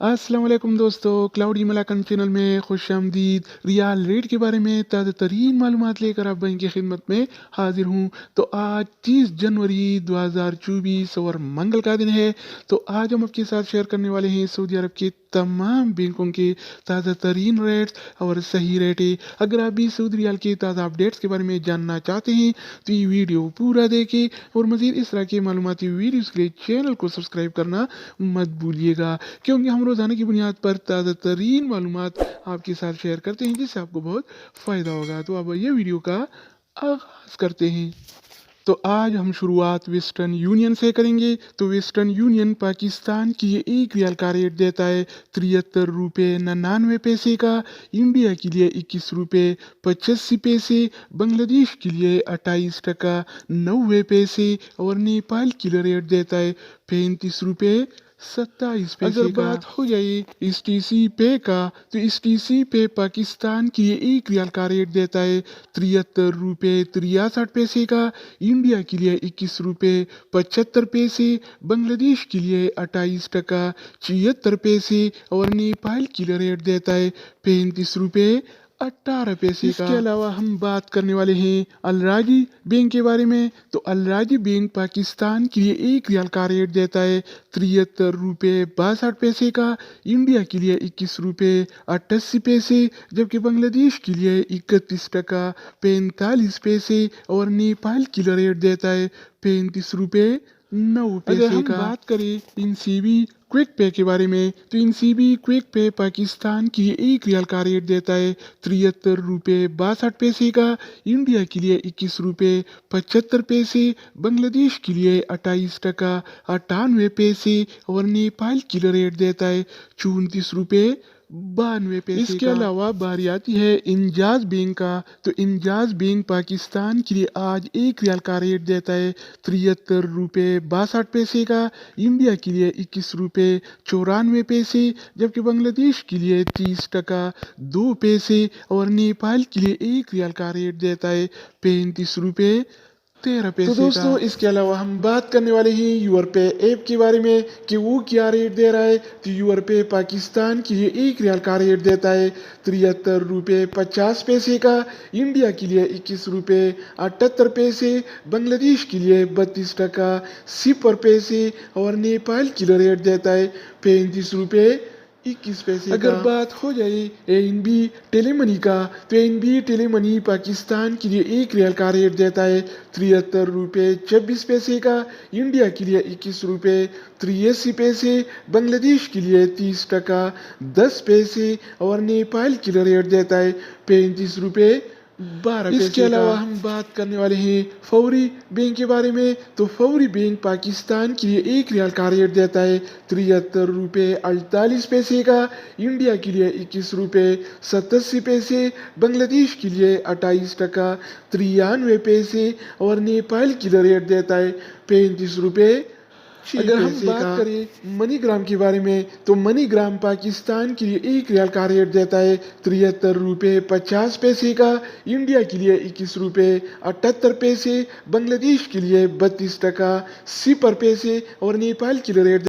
अस्सलाम वालेकुम दोस्तों, क्लाउडी मलाकन चैनल में खुश आमदीद। रियाल रेट के बारे में ताज़ा तरीन मालूमात लेकर आप भाई की खिदमत में हाजिर हूँ। तो आज 30 जनवरी 2024 और मंगल का दिन है। तो आज हम आपके साथ शेयर करने वाले हैं सऊदी अरब के तमाम बैंकों के ताज़ा तरीन रेट्स और सही रेटें। अगर आप भी सऊदी रियाल के ताज़ा अपडेट्स के बारे में जानना चाहते हैं तो ये वीडियो पूरा देखें और मज़ीद इस तरह के मालूमाती वीडियोज़ के लिए चैनल को सब्सक्राइब करना मत भूलिएगा, क्योंकि हम रोज़ाना की बुनियाद पर ताज़ा तरीन मालूमात आपके साथ शेयर करते हैं जिससे आपको बहुत फ़ायदा होगा। तो अब ये वीडियो का आगाज़ करते हैं। तो आज हम शुरुआत वेस्टर्न यूनियन से करेंगे। तो वेस्टर्न यूनियन पाकिस्तान की ये 1 रियाल का रेट देता है 73 रुपये 99 पैसे का, इंडिया के लिए 21 रुपये 85 पैसे, बांग्लादेश के लिए 28 टका 90 पैसे और नेपाल के लिए रेट देता है 35 रुपये 27 पैसे अगर बात हो जाए इस टीसी पे का, तो इस टीसी पे पाकिस्तान की ये 1 रियाल का रेट देता है 73 रुपये 63 पैसे का, इंडिया के लिए 21 रुपये 75 पैसे, बांग्लादेश के लिए 28 टका 76 पैसे और नेपाल के लिए रेट देता है 35 रुपये 18 पैसे का। इसके अलावा हम बात करने वाले हैं अल राजी बैंक के बारे में। तो अल राजी बैंक पाकिस्तान के लिए 1 रियाल का रेट देता है 73 रुपये 62 पैसे का, इंडिया के लिए 21 रुपये 88 पैसे, जबकि बांग्लादेश के लिए 31 टका 45 पैसे और नेपाल के लिए रेट देता है 35 रुपये 9 पैसे अगर हम बात करें इनसीबी क्विक पे के बारे में, तो इनसीबी क्विक पे पाकिस्तान की 1 रियाल का रेट देता है 73 रुपये 62 पैसे का, इंडिया के लिए 21 रुपये 75 पैसे, बांग्लादेश के लिए 28 टका 98 पैसे और नेपाल के लिए रेट देता है 34 रुपये 92 पैसे। इसके अलावा बारी आती है इंजाज बैंक का। तो इंजाज बैंक पाकिस्तान के लिए आज 1 रियाल का रेट देता है 73 रुपये 62 पैसे का, इंडिया के लिए 21 रुपये 94 पैसे, जबकि बांग्लादेश के लिए 30 टका 2 पैसे और नेपाल के लिए 1 रियाल का रेट देता है 35 रुपये 13 पैसे। तो दोस्तों इसके अलावा हम बात करने वाले हैं यूर पे ऐप के बारे में कि वो क्या रेट दे रहा है। तो यूर पे पाकिस्तान के लिए 1 रियाल का रेट देता है 73 रुपये 50 पैसे का, इंडिया के लिए 21 रुपये 78 पैसे, बांग्लादेश के लिए 32 टका 0 पैसे और नेपाल के लिए रेट देता है 35 रुपये 21 पैसे। अगर बात हो जाए एएनबी टेलीमनी का, तो एएनबी टेलीमनी पाकिस्तान के लिए 1 रियाल का रेट देता है 73 रुपये 26 पैसे का, इंडिया के लिए 21 रुपये 83 पैसे, बांग्लादेश के लिए 30 टका 10 पैसे और नेपाल के लिए रेट देता है 35 रुपये 12 पैसे। इसके अलावा हम बात करने वाले हैं फौरी बैंक के बारे में। तो फौरी बैंक पाकिस्तान के लिए 1 रियाल का रेट देता है 73 रुपये 48 पैसे का, इंडिया के लिए 21 रुपये 87 पैसे, बांग्लादेश के लिए 28 टका 93 पैसे और नेपाल के लिए रेट देता है 35 रुपये। अगर हम बात करें मनीग्राम के बारे में, तो मनीग्राम पाकिस्तान के लिए 1 रियाल का रेट देता है 73 रुपये 50 पैसे का, इंडिया के लिए 21 रुपये 78 पैसे, बांग्लादेश के लिए 32 टका 0 पैसे और नेपाल के लिए रेट